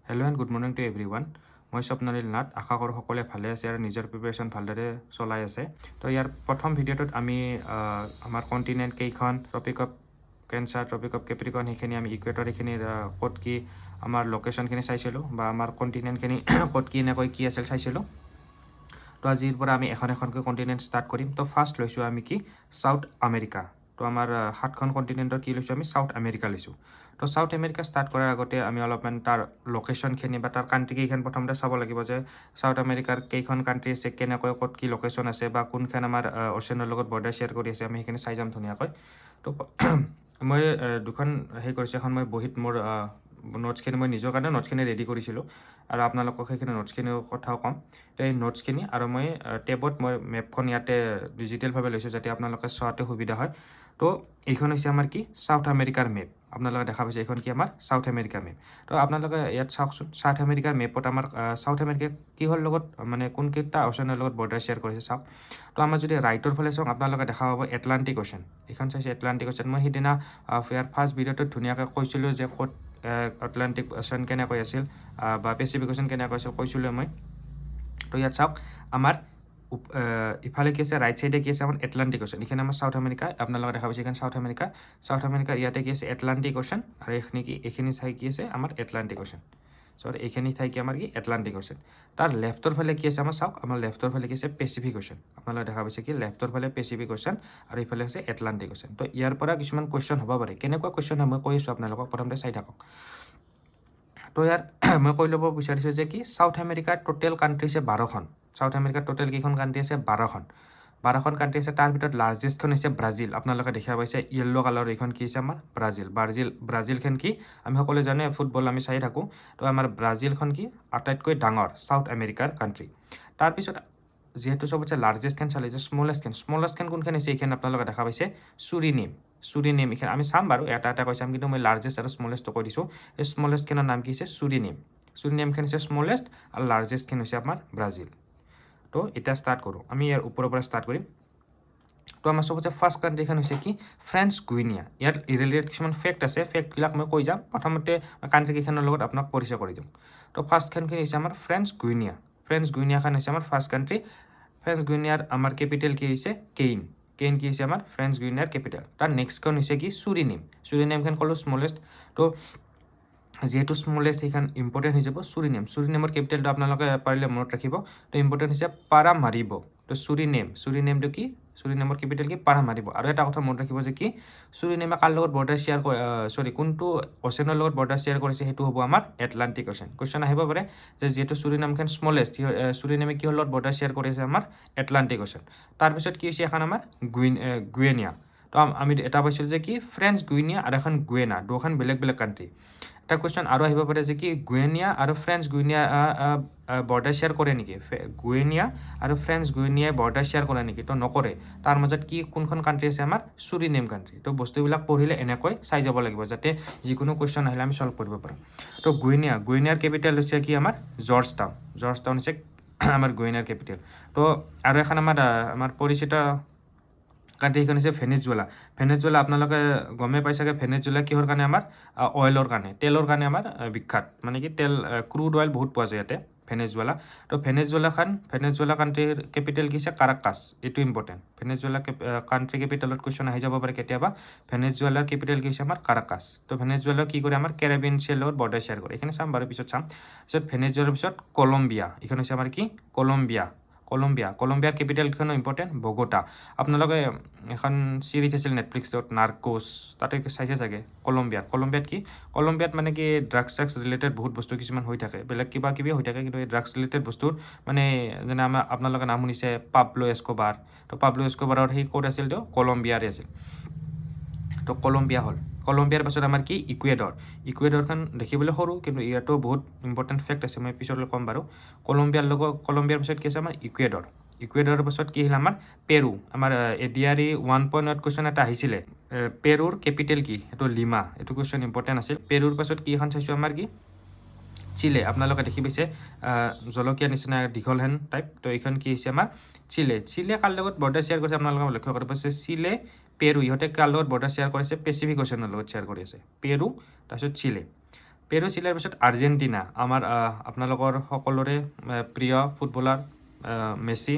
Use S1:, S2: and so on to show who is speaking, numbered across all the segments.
S1: Hello' and good morning to everyone. মই স্বপ্নলীল নাথ। আশা কৰোঁ সকলোৱে ভালে আছে আৰু নিজৰ প্ৰিপেৰেশ্যন ভালদৰে চলাই আছে। তো ইয়াৰ প্ৰথম ভিডিঅ'টোত আমি আমাৰ কণ্টিনেণ্ট কেইখন, tropic of Cancer, tropic of Capricorn, সেইখিনি আমি ইকুৱেটৰ এইখিনিৰ ক'ত কি আমাৰ লোকেশ্যনখিনি চাইছিলোঁ বা আমাৰ কণ্টিনেণ্টখিনি ক'ত কি এনেকৈ কি আছিল চাইছিলোঁ। তো আজিৰ পৰা আমি এখন এখনকৈ কণ্টিনেণ্ট ষ্টাৰ্ট কৰিম। তো ফাৰ্ষ্ট লৈছোঁ আমি কি চাউথ আমেৰিকা। তো আমাৰ 7খন কণ্টিনেণ্টৰ কি লৈছোঁ আমি চাউথ আমেৰিকা লৈছোঁ। তো চাউথ আমেৰিকা ষ্টাৰ্ট কৰাৰ আগতে আমি অলপমান তাৰ লোকেশ্যনখিনি বা তাৰ কাণ্ট্ৰিকেইখন প্ৰথমতে চাব লাগিব যে চাউথ আমেৰিকাৰ কেইখন কাণ্ট্ৰি আছে, কেনেকৈ ক'ত কি লোকেশ্যন আছে বা কোনখন আমাৰ অ'চেনৰ লগত বৰ্ডাৰ শ্বেয়াৰ কৰি আছে, আমি সেইখিনি চাই যাম ধুনীয়াকৈ। তো মই দুখন কৰিছোঁ। এখন মই বহীত মোৰ নোটছখিনি মই নিজৰ কাৰণে নোটছখিনি ৰেডি কৰিছিলোঁ আৰু আপোনালোকক সেইখিনি নোটছখিনিৰ কথাও ক'ম। তো এই নোটছখিনি আৰু মই টেবত মই মেপখন ইয়াতে ডিজিটেলভাৱে লৈছোঁ যাতে আপোনালোকে চোৱাতে সুবিধা হয়। তো এইখন হৈছে আমাৰ কি চাউথ আমেৰিকাৰ মেপ। আপোনালোকে দেখা পাইছে এইখন কি আমাৰ চাউথ আমেৰিকাৰ মেপ। তো আপোনালোকে ইয়াত চাওকচোন, চাউথ আমেৰিকাৰ মেপত আমাৰ চাউথ আমেৰিকা কিহৰ লগত মানে কোনকেইটা অ'চেনৰ লগত বৰ্ডাৰ শ্বেয়াৰ কৰিছে চাওক। তো আমাৰ যদি ৰাইটৰ ফালে চাওক, আপোনালোকে দেখা পাব এটলাণ্টিক অ'চেন। এইখন চাইছে এটলাণ্টিক অ'চেন। মই সেইদিনা ইয়াৰ ফাৰ্ষ্ট ভিডিঅ'টোত ধুনীয়াকৈ কৈছিলোঁ যে ক'ত এটলাণ্টিক অ'চেন কেনেকৈ আছিল বা পেচিফিক অ'চেন কেনেকৈ আছিল কৈছিলোঁ মই। তো ইয়াত চাওক আমাৰ ইফালে কি আছে, ৰাইট চাইডে কি আছে আমাৰ এটলাণ্টিক অ'চেন। এইখিনি আমাৰ চাউথ আমেৰিকা। আপোনালোকে দেখা পাইছে এইখন চাউথ আমেৰিকা। চাউথ আমেৰিকাৰ ইয়াতে কি আছে এটলাণ্টিক অ'চেন আৰু এইখিনি ঠাই কি আছে আমাৰ এটলাণ্টিক অ'চেন। এইখিনি ঠাই কি আমাৰ কি এটলাণ্টিক অ'চেন। তাৰ লেফ্টৰ ফালে কি আছে আমাৰ চাওক, আমাৰ লেফ্টৰ ফালে কি আছে পেচিফিক অ'চেন। আপোনালোকে দেখা পাইছে কি লেফ্টৰ ফালে পেচিফিক অ'চেন আৰু ইফালে আছে এটলাণ্টিক অ'চেন। তো ইয়াৰ পৰা কিছুমান কুৱেশ্যন হ'ব পাৰে। কেনেকুৱা কুৱেশ্যন হয় মই কৈ আছোঁ আপোনালোকক, প্ৰথমতে চাই থাকক। তো ইয়াৰ মই কৈ ল'ব বিচাৰিছোঁ যে কি চাউথ আমেৰিকাৰ টোটেল কাণ্ট্ৰি আছে 12খন। চাউথ আমেৰিকাৰ টোটেল কেইখন কাণ্ট্ৰি আছে 12খন কাণ্ট্ৰি আছে। তাৰ ভিতৰত লাৰ্জেষ্টখন হৈছে ব্ৰাজিল। আপোনালোকে দেখা পাইছে য়েল্ল' কালাৰ, এইখন কি হৈছে আমাৰ ব্ৰাজিলখন কি আমি সকলোৱে জানে ফুটবল আমি চাই থাকোঁ। তো আমাৰ ব্ৰাজিলখন কি আটাইতকৈ ডাঙৰ চাউথ আমেৰিকাৰ কাণ্ট্ৰি। তাৰপিছত যিহেতু চবতছে লাৰ্জেষ্টখন চালে যে স্মলেষ্টখন কোনখন হৈছে, এইখন আপোনালোকে দেখা পাইছে চুৰিনেম। এইখন আমি চাম বাৰু, এটা কৈ চাম, কিন্তু মই লাৰ্জেষ্ট আৰু স্মলেষ্টটো কৈ দিছোঁ। এই স্মলেষ্টখনৰ নাম কি হৈছে চুৰিনেমখন হৈছে স্মলেষ্ট আৰু লাৰ্জেষ্টখন হৈছে আমাৰ ব্ৰাজিল। তো এতিয়া ষ্টাৰ্ট কৰোঁ, আমি ইয়াৰ ওপৰৰ পৰা ষ্টাৰ্ট কৰিম। তো আমাৰ চবতছে ফাৰ্ষ্ট কাণ্ট্ৰিখন হৈছে কি ফ্ৰেঞ্চ গুইনিয়া। ইয়াত ৰিলেটেড কিছুমান ফেক্ট আছে, ফেক্টবিলাক মই কৈ যাম। প্ৰথমতে কাণ্ট্ৰিকেইখনৰ লগত আপোনাক পৰিচয় কৰি দিম। তো ফাৰ্ষ্টখনখিনি হৈছে আমাৰ ফ্ৰেঞ্চ গুইনিয়াখন হৈছে আমাৰ ফাৰ্ষ্ট কাণ্ট্ৰি। ফ্ৰেঞ্চ গুইনিয়াৰ আমাৰ কেপিটেল কি হৈছে কেইন কি হৈছে আমাৰ ফ্ৰেঞ্চ গুইনিয়াৰ কেপিটেল। তাৰ নেক্সটখন হৈছে কি চুৰিনেমখন ক'লোঁ স্মলেষ্ট। তো যিহেতু স্মলেষ্ট সেইখন ইম্পৰ্টেণ্ট হৈ যাব চুৰিনেমৰ কেপিটেলটো আপোনালোকে পাৰিলে মনত ৰাখিব। তো ইম্পৰ্টেণ্ট হৈছে পাৰামাৰিব। তো চুৰিনেমটো কি, চুৰিনেমৰ কেপিটেল কি পাৰামাৰিব। আৰু এটা কথা মনত ৰাখিব যে কি চুৰিনেমে কাৰ লগত বৰ্ডাৰ শ্বেয়াৰ কোনটো অ'চেনৰ লগত বৰ্ডাৰ শ্বেয়াৰ কৰিছে, সেইটো হ'ব আমাৰ এটলাণ্টিক অ'চেন। কুৱেশ্যন আহিব পাৰে যে যিহেতু চুৰিনেমখন স্মলেষ্ট, চুৰিনেমে কিহৰ লগত বৰ্ডাৰ শ্বেয়াৰ কৰিছে আমাৰ এটলাণ্টিক অ'চেন। তাৰপিছত কি হৈছে এখন আমাৰ গুয়েনিয়া। তো আমি এটা পাইছিলোঁ যে কি ফ্ৰেঞ্চ গুইনিয়া আৰু এখন গুয়েনা, দুখন বেলেগ কাণ্ট্ৰি। এটা কুৱেশ্যন আৰু আহিব পাৰে যে কি গুয়েনিয়া আৰু ফ্ৰেঞ্চ গুইনিয়া বৰ্ডাৰ শ্বেয়াৰ কৰে নেকি, গুয়েনিয়া আৰু ফ্ৰেঞ্চ গুইনিয়াই বৰ্ডাৰ শ্বেয়াৰ কৰে নেকি? তো নকৰে। তাৰ মাজত কি কোনখন কাণ্ট্ৰি আছে আমাৰ চুৰিনেম কাণ্ট্ৰি। তো বস্তুবিলাক পঢ়িলে এনেকৈ চাই যাব লাগিব যাতে যিকোনো কুৱেশ্যন আহিলে আমি চল্ভ কৰিব পাৰোঁ। তো গুইনিয়াৰ কেপিটেল হৈছে কি আমাৰ জৰ্জটাউন হৈছে আমাৰ গুইনিয়াৰ কেপিটেল। তো আৰু এখন আমাৰ পৰিচিত কাণ্ট্ৰি সেইখন হৈছে ভেনেজুৱেলা। আপোনালোকে গমেই পাই চাগে ভেনেজুৱেলা কিহৰ কাৰণে আমাৰ অইলৰ কাৰণে, তেলৰ কাৰণে আমাৰ বিখ্যাত। মানে কি ক্ৰুড অইল বহুত পোৱা যায় ইয়াতে ভেনেজুৱেলা। তো ভেনেজুৱেলা কাণ্ট্ৰিৰ কেপিটেল কি হৈছে কাৰাকাছ। এইটো ইম্পৰ্টেণ্ট। ভেনেজুৱেলা কাণ্ট্ৰি কেপিটেলত কুৱেশ্যন আহি যাব পাৰে কেতিয়াবা। ভেনেজুৱেলাৰ কেপিটেল কি হৈছে আমাৰ কাৰাকাছ। তো ভেনেজুৱেলা কি কৰে আমাৰ কেৰিবিয়ান চিৰ লগত বৰ্ডাৰ শ্বেয়াৰ কৰে। এইখিনি চাম বাৰু, পিছত চাম। পিছত ভেনেজুৱেলাৰ পিছত কলম্বিয়া। এইখন হৈছে আমাৰ কি কলম্বিয়াৰ কেপিটেলখনো ইম্পৰ্টেণ্ট বগোটা। আপোনালোকে এখন চিৰিজ আছিল নেটফ্লিক্সত নাৰ্কোছ, তাতে চাইছে চাগে কলম্বিয়াত কি কলম্বিয়াত মানে কি ড্ৰাগছ ৰিলেটেড বহুত বস্তু কিছুমান হৈ থাকে, বেলেগ কিবা কিবি হৈ থাকে, কিন্তু এই ড্ৰাগছ ৰিলেটেড বস্তুৰ মানে যেনে আপোনালোকে নাম শুনিছে পাবলো এস্কোবাৰ। তো পাবলো এস্কোবাৰৰ সেই ক'ত আছিল, তেওঁ কলম্বিয়াৰে আছিল। তো কলম্বিয়াৰ পাছত আমাৰ কি ইকুৱেডৰখন দেখিবলৈ সৰু, কিন্তু ইয়াতো বহুত ইম্পৰ্টেণ্ট ফেক্ট আছে, মই পিছলৈ ক'ম বাৰু। কলম্বিয়াৰ পাছত কি আছে আমাৰ ইকুৱেডৰৰ পাছত কি আহিল আমাৰ পেৰু। আমাৰ এডিআৰই 1.1 কুৱেশ্যন এটা আহিছিলে, পেৰুৰ কেপিটেল কি, সেইটো লিমা। এইটো কুৱেশ্যন ইম্পৰ্টেণ্ট আছিল। পেৰুৰ পাছত কি এখন চাইছোঁ আমাৰ কি চিলে। আপোনালোকে দেখি পাইছে জলকীয়া নিচিনা দীঘলহেন টাইপ। তো এইখন কি হৈছে আমাৰ চিলে কাৰ লগত বৰ্ডাৰ শ্বেয়াৰ কৰিছে আপোনালোকে লক্ষ্য কৰিব পাৰিছে, চিলে পেৰু ইহঁতে কাৰ লগত বৰ্ডাৰ শ্বেয়াৰ কৰিছে, পেচিফিক অ'চেনৰ লগত শ্বেয়াৰ কৰি আছে পেৰু, তাৰপিছত চিলে। পেৰু চিলিৰ পিছত আৰ্জেণ্টিনা আমাৰ আপোনালোকৰ সকলোৰে প্ৰিয় ফুটবলাৰ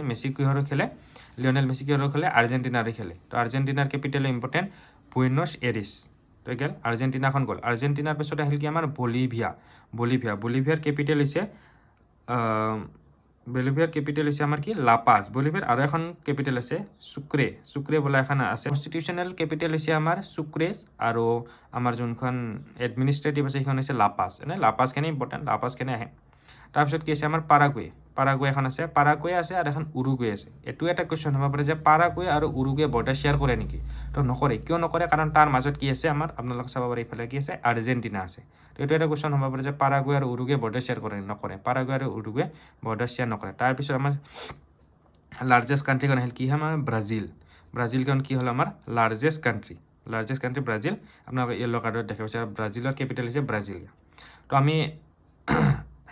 S1: মেছি কিহৰ খেলে লিঅনেল মেছি কিহৰ খেলে আৰ্জেণ্টিনাৰে খেলে তো আৰ্জেণ্টিনাৰ কেপিটেল ইম্পৰ্টেণ্ট বুয়েনছ এৰিছ তো গেল আৰ্জেণ্টিনাখন গ'ল আৰ্জেণ্টিনাৰ পিছত আহিল কি আমাৰ বলিভিয়াৰ কেপিটেল হৈছে আমাৰ কি লাপাজ বলিভিয়াৰ আৰু এখন কেপিটেল আছে সুক্ৰে বোলা এখন আছে কনষ্টিটিউচনেল কেপিটেল হৈছে আমাৰ সুক্ৰেছ আৰু আমাৰ যোনখন এডমিনিষ্ট্ৰেটিভ আছে সেইখন হৈছে লাপাজ এনে লাপাজখিনি ইম্পৰ্টেণ্ট লাপাজখিনি আহে তাৰপিছত কি আছে আমাৰ পাৰাগুৱে এখন আছে পাৰাগুৱে আছে আৰু এখন উৰুগুৱে আছে এইটো এটা কুৱেশ্যন হ'ব পাৰে যে পাৰাগুৱে আৰু উৰুগুৱে বৰ্ডাৰ শ্বেয়াৰ কৰে নেকি তো নকৰে কিয় নকৰে কাৰণ তাৰ মাজত কি আছে আমাৰ আপোনালোকে চাব পাৰে এইফালে কি আছে আৰ্জেণ্টিনা আছে তো এইটো এটা কুৱেশ্যন হ'ব পাৰে যে পাৰাগুৱে আৰু উৰুগুৱে বৰ্ডাৰ শ্বেয়াৰ কৰে নকৰে পাৰাগুৱে আৰু উৰুগুৱে বৰ্ডাৰ শ্বেয়াৰ নকৰে তাৰপিছত আমাৰ লাৰ্জেষ্ট কাণ্ট্ৰিখন আহিল কি হয় আমাৰ ব্ৰাজিলখন কি হ'ল আমাৰ লাৰ্জেষ্ট কাণ্ট্ৰি ব্ৰাজিল আপোনালোকে য়েল্ল' কাৰ্ডত দেখা পাইছে আৰু ব্ৰাজিলৰ কেপিটেল হৈছে ব্ৰাজিলিয়া তো আমি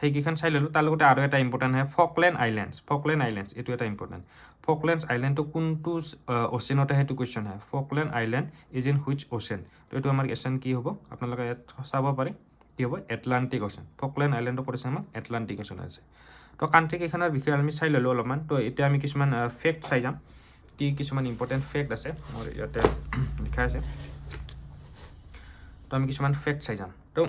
S1: সেইকেইখন চাই ল'লোঁ তাৰ লগতে আৰু এটা ইম্পৰ্টেণ্ট হয় ফকলেণ্ড আইলেণ্ডছ এইটো এটা ইম্পৰ্টেণ্ট ফকলেণ্ডছ আইলেণ্ডটো কোনটো অ'চেনত আহে সেইটো কুৱেশ্যন হয় Falkland island is in which ocean তো এইটো আমাৰ কুৱেশ্যন কি হ'ব আপোনালোকে ইয়াত চাব পাৰে কি হ'ব এটলাণ্টিক অ'চেন ফকলেণ্ড আইলেণ্ডটো কৰিছে আমাৰ এটলাণ্টিক অ'চেন আছে তো কাণ্ট্ৰিকেইখনৰ বিষয়ে আমি চাই ল'লোঁ অলপমান তো এতিয়া আমি কিছুমান ফেক্ট চাই যাম কি কিছুমান ইম্পৰ্টেণ্ট ফেক্ট আছে মোৰ ইয়াতে লিখা আছে তো আমি কিছুমান ফেক্ট চাই যাম তো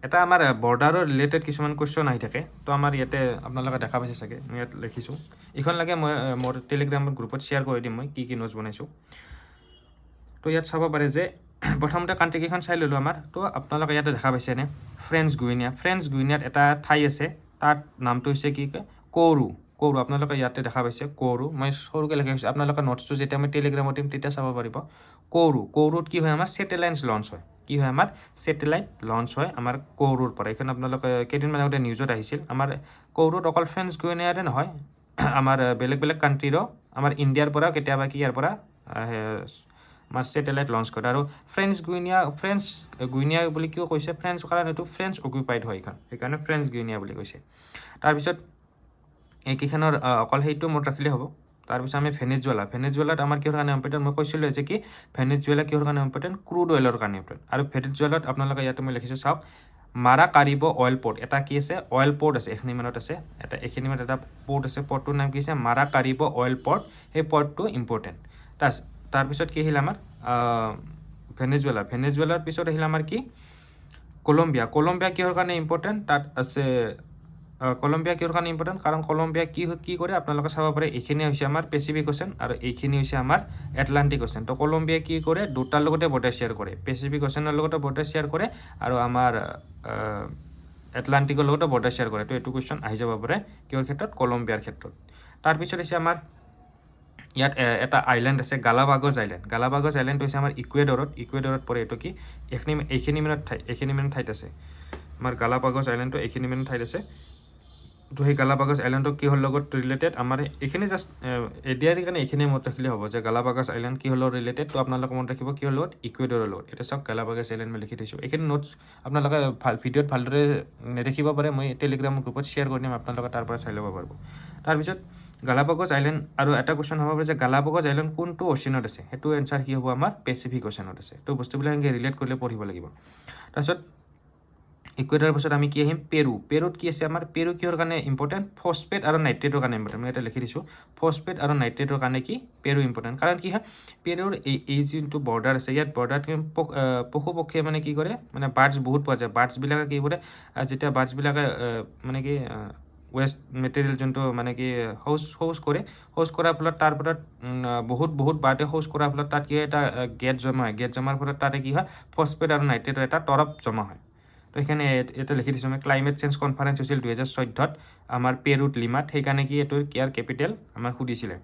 S1: এটা আমাৰ বৰ্ডাৰৰ ৰিলেটেড কিছুমান কুৱেশ্যন আহি থাকে তো আমাৰ ইয়াতে আপোনালোকে দেখা পাইছে চাগে মই ইয়াত লিখিছোঁ এইখন লাগে মই মোৰ টেলিগ্ৰামৰ গ্ৰুপত শ্বেয়াৰ কৰি দিম মই কি নোটছ বনাইছোঁ তো ইয়াত চাব পাৰে যে প্ৰথমতে কাণ্ট্ৰিকেইখন চাই ল'লোঁ আমাৰ তো আপোনালোকে ইয়াতে দেখা পাইছেনে ফ্ৰেঞ্চ গুইনিয়াত এটা ঠাই আছে তাত নামটো হৈছে কি কয় কৌৰু আপোনালোকে ইয়াতে দেখা পাইছে কৌৰু মই সৰুকৈ লিখি কৈছোঁ আপোনালোকে নোটছটো যেতিয়া মই টেলিগ্ৰামত দিম তেতিয়া চাব পাৰিব কৌৰুত কি হয় আমাৰ ছেটেলাইট লঞ্চ হয় আমাৰ কৌৰুৰ পৰা এইখন আপোনালোকে কেইদিনমান আগতে নিউজত আহিছিল আমাৰ কৌৰুত অকল ফ্ৰেঞ্চ গুইনিয়াৰে নহয় আমাৰ বেলেগ কাণ্ট্ৰিৰো আমাৰ ইণ্ডিয়াৰ পৰা কেতিয়াবা কি ইয়াৰ পৰা আমাৰ ছেটেলাইট লঞ্চ কৰে আৰু ফ্ৰেঞ্চ গুইনিয়া বুলি কিয় কৈছে ফ্ৰেঞ্চ কাৰণ এইটো ফ্ৰেঞ্চ অকুপাইড হয় সেইকাৰণে ফ্ৰেঞ্চ গুইনিয়া বুলি কৈছে তাৰপিছত এইকেইখনৰ অকল সেইটো মনত ৰাখিলে হ'ব তাৰপিছত আমি ভেনেজুৱেলাত আমাৰ কিহৰ কাৰণে ইম্পৰ্টেণ্ট মই কৈছিলোঁ যে কি ভেনেজুৱেলা কিহৰ কাৰণে ইম্পৰ্টেণ্ট ক্ৰুড অইলৰ কাৰণে ইম্পৰ্টেণ্ট আৰু ভেনেজুৱেলাত আপোনালোকে ইয়াতে মই লিখিছোঁ চাওক মাৰাকাৰিব অইল পৰ্ট এটা কি আছে অইল পৰ্ট আছে এইখিনিমানত এটা পৰ্ট আছে পৰ্টটোৰ নাম কি আছে মাৰাকাৰিব অইল পৰ্ট সেই পৰ্টটো ইম্পৰ্টেণ্ট তাৰপিছত কি আহিল আমাৰ ভেনেজুৱেলাৰ পিছত আহিল আমাৰ কি কলম্বিয়া কিহৰ কাৰণে ইম্পৰ্টেণ্ট তাত আছে কলম্বিয়া কিহৰ কাৰণে ইম্পৰ্টেণ্ট কাৰণ কলম্বিয়া কি কৰে আপোনালোকে চাব পাৰে এইখিনি হৈছে আমাৰ পেচিফিক অ'চেন আৰু এইখিনি হৈছে আমাৰ এটলাণ্টিক অ'চেন তো কলম্বিয়া কি কৰে দুটাৰ লগতে বৰ্ডাৰ শ্বেয়াৰ কৰে পেচিফিক অ'চেনৰ লগতে বৰ্ডাৰ শ্বেয়াৰ কৰে আৰু আমাৰ এটলাণ্টিকৰ লগতে বৰ্ডাৰ শ্বেয়াৰ কৰে তো এইটো কুৱেশ্যন আহি যাব পাৰে কিহৰ ক্ষেত্ৰত কলম্বিয়াৰ ক্ষেত্ৰত তাৰপিছত হৈছে আমাৰ ইয়াত এটা আইলেণ্ড আছে গালাপাগোছ আইলেণ্ড হৈছে আমাৰ ইকুৱেডৰত পৰে এইটো কি এইখিনি মিনিট ঠাইত আছে আমাৰ গালাপাগোছ আইলেণ্ডটো এইখিনি মিনিট ঠাইত আছে তো সেই গালাপাগোছ আইলেণ্ডটো কিহৰ লগত ৰিলেটেড আমাৰ এইখিনি জাষ্ট এডিয়াৰ কাৰণে এইখিনি মনত ৰাখিলে হ'ব যে গালাপাগোছ আইলেণ্ড কিহৰ লগত ৰিলেটেড তো আপোনালোকে মনত ৰাখিব কিহৰ লগত ইকুৱেডৰৰ লগত এতিয়া চাওক গালাপাগোছ আইলেণ্ড মই লিখি থৈছোঁ এইখিনি নোটছ আপোনালোকে ভিডিঅ'ত ভালদৰে নেদেখিব পাৰে মই টেলিগ্ৰাম গ্ৰুপত শ্বেয়াৰ কৰি দিম আপোনালোকে তাৰ পৰা চাই ল'ব পাৰিব তাৰপিছত গালাপাগোছ আইলেণ্ড আৰু এটা কুৱেশ্যন হ'ব পাৰে যে গালাপাগোছ আইলেণ্ড কোনটো অ'চেনত আছে সেইটো এনচাৰ কি হ'ব আমাৰ পেচিফিক অ'চেনত আছে তো বস্তুবিলাক এনেকৈ ৰিলেট কৰিলে পঢ়িব লাগিব তাৰপিছত ইকুৱেডৰৰ পাছত আমি কি আহিম পেৰুত কি আছে আমাৰ কিহৰ কাৰণে ইম্পৰ্টেণ্ট ফছফেট আৰু নাইট্ৰেটৰ কাৰণে ইম্পৰ্টেণ্ট মই এটা লিখি দিছোঁ ফছফেট আৰু নাইট্ৰেটৰ কাৰণে কি পেৰু ইম্পৰ্টেণ্ট কাৰণ কি হয় পেৰুৰ এই যোনটো বৰ্ডাৰ আছে ইয়াত বৰ্ডাৰত পশু পক্ষীয়ে মানে কি কৰে মানে বাৰ্ডছ বহুত পোৱা যায় বাৰ্ডছবিলাকে কি কৰে যেতিয়া বাৰ্ডছবিলাকে মানে কি ৱেষ্ট মেটেৰিয়েল যোনটো মানে কি শৌচ কৰাৰ ফলত তাৰ পৰা বহুত বাৰ্ডে শৌচ কৰাৰ ফলত তাত কি হয় এটা গেট জমাৰ ফলত তাতে কি হয় ফছফেট আৰু নাইট্ৰেটৰ এটা তৰপ জমা হয় তো সেইকাৰণে এটা লিখি দিছোঁ মই ক্লাইমেট চেঞ্জ কনফাৰেঞ্চ হৈছিল 2014 আমাৰ পেৰুত লিমাত সেইকাৰণে কি এইটো ইয়াৰ কেপিটেল আমাৰ সুধিছিলে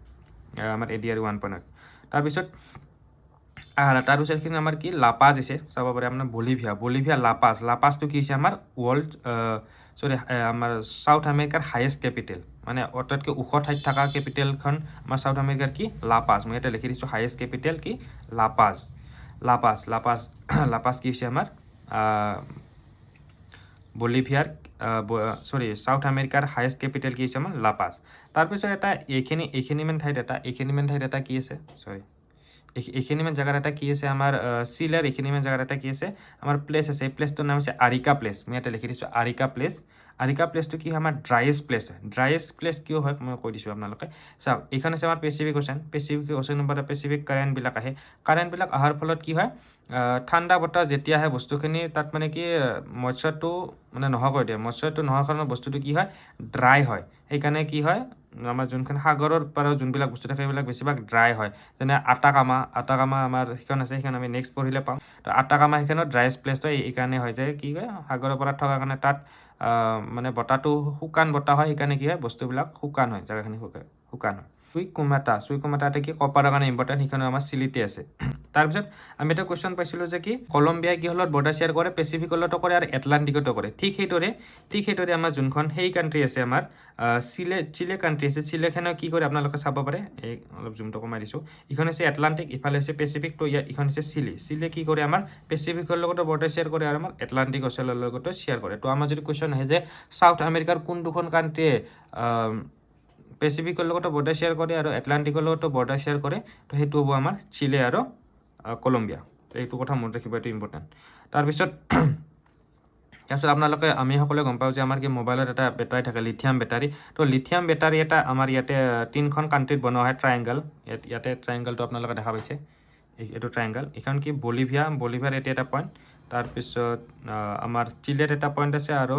S1: আমাৰ ADR 1.0 তাৰপিছত এইখিনি আমাৰ কি লাপাজ আছে চাব পাৰে আপোনাৰ বলিভিয়া লাপাজটো কি হৈছে আমাৰ আমাৰ চাউথ আমেৰিকাৰ হায়েষ্ট কেপিটেল মানে আটাইতকৈ ওখ ঠাইত থকা কেপিটেলখন আমাৰ চাউথ আমেৰিকাৰ কি লাপাজ মই এটা লিখি দিছোঁ হায়েষ্ট কেপিটেল কি লাপাজ কি হৈছে আমাৰ বলিভিয়াৰ চাউথ আমেৰিকাৰ হায়েষ্ট কেপিটেল কি হৈছে আমাৰ লাপাজ তাৰপিছত এটা এইখিনি মেইন ঠাইত এটা কি আছে এইখিনি মান জায়গাত এটা কি আছে আমাৰ চিলেৰ এইখিনি মান জায়গাত এটা কি আছে আমাৰ প্লেস আছে এই প্লেসটোৰ নাম হৈছে আৰিকা প্লেস মই এটা লিখি দিছো আৰিকা প্লেসটো কি হয় আমাৰ ড্ৰাইয়েষ্ট প্লেস কিয় হয় মই কৈ দিছো আপোনালোকে চাওক এইখন আছে আমাৰ পেচিফিক ওচেন নম্বৰ পেচিফিক কাৰেণ্টবিলাক আহে কাৰেণ্টবিলাক অহাৰ ফলত কি হয় ঠাণ্ডা বতাহ যেতিয়া আহে বস্তুখিনি তাত মানে কি মইশ্চাৰটো মানে নোহোৱা কৰি দিয়ে মইশ্চাৰটো নোহোৱাৰ কাৰণে বস্তুটো কি হয় ড্ৰাই হয় সেইকাৰণে কি হয় আমাৰ যোনখন সাগৰৰ পৰা যোনবিলাক বস্তু থাকে সেইবিলাক বেছিভাগ ড্ৰাই হয় যেনে আটাকামা আমাৰ সেইখন আছে সেইখন আমি নেক্সট পঢ়িলে পাম তো আটাকামা সেইখনত ড্ৰাইয়েষ্ট প্লেচ হয় এইকাৰণে হয় যে কি হয় সাগৰৰ পৰা থকাৰ কাৰণে তাত মানে বতাহটো শুকান বতাহ হয় সেইকাৰণে কি হয় বস্তুবিলাক শুকান হয় জেগাখিনি শুকান হয় চুইকুমাটা এটা কি কপাৰৰ কাৰণে ইম্পৰ্টেণ্ট সেইখনো আমাৰ চিলিতে আছে তাৰপিছত আমি এটা কুৱেশ্যন পাইছিলোঁ যে কি কলম্বিয়াই কি হলত বৰ্ডাৰ শ্বেয়াৰ কৰে পেচিফিকতো কৰে আৰু এটলাণ্টিকতো কৰে ঠিক সেইদৰে আমাৰ যোনখন সেই কাণ্ট্ৰি আছে আমাৰ চিলে কাণ্ট্ৰি আছে চিলেখনে কি কৰে আপোনালোকে চাব পাৰে এই অলপ জুমটো কমাই দিছোঁ ইখন হৈছে এটলাণ্টিক ইফালে হৈছে পেচিফিক তো ইখন হৈছে চিলে কি কৰে আমাৰ পেচিফিকৰ লগতো বৰ্ডাৰ শ্বেয়াৰ কৰে আৰু আমাৰ এটলাণ্টিক অচেনৰ লগতো শ্বেয়াৰ কৰে তো আমাৰ যদি কুৱেশ্যন আহে যে সাউথ আমেৰিকাৰ কোন দুখন কাণ্ট্ৰিয়ে পেচিফিকৰ লগতো বৰ্ডাৰ শ্বেয়াৰ কৰে আৰু এটলাণ্টিকৰ লগতো বৰ্ডাৰ শ্বেয়াৰ কৰে তো সেইটো হ'ব আমাৰ চিলে আৰু কলম্বিয়া এইটো কথা মনত ৰাখিব এইটো ইম্পৰ্টেণ্ট তাৰপিছত আপোনালোকে আমি সকলোৱে গম পাওঁ যে আমাৰ কি মোবাইলত এটা বেটাৰী থাকে লিথিয়াম বেটাৰী তো লিথিয়াম বেটাৰী এটা আমাৰ ইয়াতে 3খন কাণ্ট্ৰিত বনোৱা হয় ট্ৰায়েংগল ইয়াতে ট্ৰায়েংগলটো আপোনালোকে দেখা পাইছে এইটো ট্ৰায়েংগল এইখন কি বলিভিয়াৰ এটি এটা পইণ্ট তাৰপিছত আমাৰ চিলেত এটা পইণ্ট আছে আৰু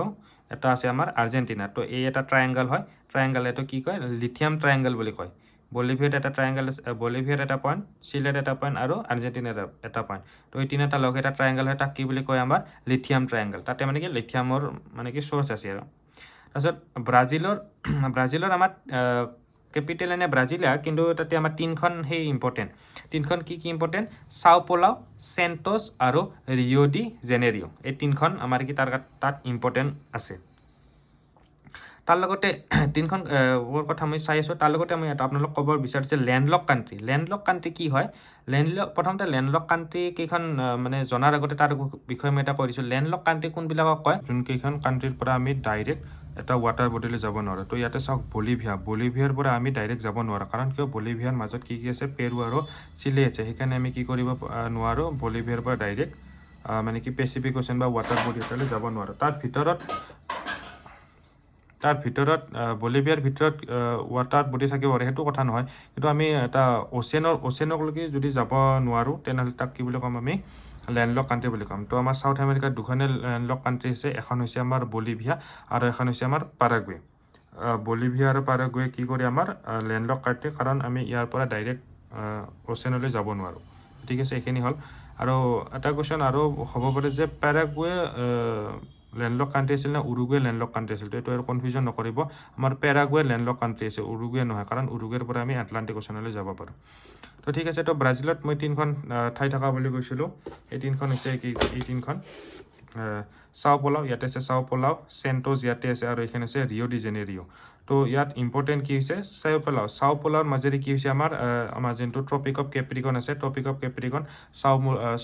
S1: এটা আছে আমাৰ আৰ্জেণ্টিনা তো এই এটা ট্ৰায়েংগল হয় ট্ৰায়েংগল এইটো কি কয় লিথিয়াম ট্ৰায়েংগল বুলি কয় বলিভিয়াত এটা ট্ৰায়েংগল আছে বলিভিয়াত এটা পইণ্ট চিলেত এটা পইণ্ট আৰু আৰ্জেণ্টিনাত এটা পইণ্ট তো এই তিনিটা লগ এটা ট্ৰায়েংগল হয় তাক কি বুলি কয় আমাৰ লিথিয়াম ট্ৰায়েংগল তাতে মানে কি লিথিয়ামৰ মানে কি চ'ৰ্চ আছে আৰু তাৰপিছত ব্ৰাজিলৰ আমাৰ কেপিটেল এনে ব্ৰাজিলিয়া কিন্তু তাতে আমাৰ 3খন সেই ইম্পৰ্টেণ্ট 3খন কি ইম্পৰ্টেণ্ট চাও পলাও চেণ্টছ আৰু ৰিঅ' ডি জেনেৰিঅ' এই 3খন আমাৰ কি তাত ইম্পৰ্টেণ্ট আছে তাৰ লগতে 3খন কথা মই চাই আছোঁ তাৰ লগতে মই এটা আপোনালোক ক'ব বিচাৰিছোঁ লেণ্ডলক কাণ্ট্ৰি কি হয় প্ৰথমতে লেণ্ডলক কাণ্ট্ৰি কেইখন মানে জনাৰ আগতে তাৰ বিষয়ে মই এটা কৈ দিছোঁ লেণ্ডলক কাণ্ট্ৰি কোনবিলাকক কয় যোনকেইখন কাণ্ট্ৰিৰ পৰা আমি ডাইৰেক্ট এটা ৱাটাৰ বডিলৈ যাব নোৱাৰোঁ তো ইয়াতে চাওক বলিভিয়াৰ পৰা আমি ডাইৰেক্ট যাব নোৱাৰোঁ কাৰণ কিয় বলিভিয়াৰ মাজত কি আছে পেৰু আৰু চিলি আছে সেইকাৰণে আমি কি কৰিব নোৱাৰোঁ বলিভিয়াৰ পৰা ডাইৰেক্ট মানে কি পেচিফিক অ'চেন বা ৱাটাৰ বডি এটালৈ যাব নোৱাৰোঁ তাৰ ভিতৰত বলিভিয়াৰ ভিতৰত ৱাটাৰ বডি থাকিব পাৰে সেইটো কথা নহয় কিন্তু আমি এটা অ'চেনকলৈকে যদি যাব নোৱাৰোঁ তেনেহ'লে তাক কি বুলি ক'ম আমি লেণ্ডলক কাণ্ট্ৰি বুলি ক'ম তো আমাৰ সাউথ আমেৰিকাত দুখনে লেণ্ডলক কাণ্ট্ৰি আছে এখন হৈছে আমাৰ বলিভিয়া আৰু এখন হৈছে আমাৰ পাৰাগুৱে বলিভিয়া আৰু পাৰাগুৱে কি কৰে আমাৰ লেণ্ডলক কাণ্ট্ৰি কাৰণ আমি ইয়াৰ পৰা ডাইৰেক্ট অ'চেনলৈ যাব নোৱাৰোঁ ঠিক আছে এইখিনি হ'ল আৰু এটা কুৱেশ্যন আৰু হ'ব পাৰে যে পাৰাগুৱে লেণ্ডলক কাণ্ট্ৰি আছিল নে উৰুগুৱে লেণ্ডলক কাণ্ট্ৰি আছিল তো এইটো আৰু কনফিউজন নকৰিব আমাৰ পেৰাগুৱে লেণ্ডলক কাণ্ট্ৰি আছে উৰুগুৱে নহয় কাৰণ উৰুগুৱেৰ পৰা আমি আটলাণ্টিক অ'চেনলৈ যাব পাৰোঁ তো ঠিক আছে তো ব্ৰাজিলত মই 3খন ঠাই থকা বুলি কৈছিলোঁ এই 3খন হৈছে কি এই 3খন চাও পলাও ইয়াতে আছে চাও পলাও চেণ্টছ ইয়াতে আছে আৰু এইখন আছে ৰিঅ' ডি জেনেৰিঅ' তো ইয়াত ইম্পৰ্টেণ্ট কি হৈছে চাও পলাওৰ মাজেৰে কি হৈছে আমাৰ যোনটো ট্ৰপিক অফ কেপ্ৰিকন আছে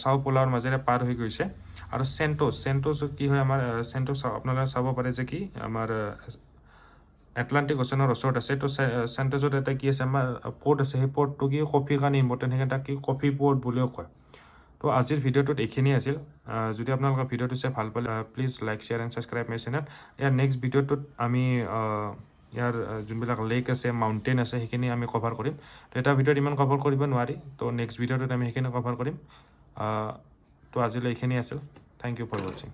S1: চাও পলাওৰ মাজেৰে পাৰ হৈ গৈছে আৰু চেণ্টছ কি হয় আমাৰ চেণ্টছ আপোনালোকে চাব পাৰে যে কি আমাৰ এটলাণ্টিক অ'চেনৰ ওচৰত আছে তো চেণ্টছত এটা কি আছে আমাৰ পৰ্ট আছে সেই পৰ্টটো কি কফিৰ কাৰণে ইম্পৰ্টেণ্ট সেইকাৰণে তাক কি কফি পৰ্ট বুলিও কয় তো আজিৰ ভিডিঅ'টোত এইখিনিয়ে আছিল যদি আপোনালোকৰ ভিডিঅ'টো চাই ভাল পালে please like share and subscribe my channel year next ভিডিঅ'টোত আমি ইয়াৰ যোনবিলাক লেক আছে মাউণ্টেইন আছে সেইখিনি আমি কভাৰ কৰিম তো এটা ভিডিঅ'ত ইমান কভাৰ কৰিব নোৱাৰি তো নেক্সট ভিডিঅ'টোত আমি সেইখিনি কভাৰ কৰিম তো আজিলৈ এইখিনি আছিল থ্যাংক ইউ ফৰ ৱাচিং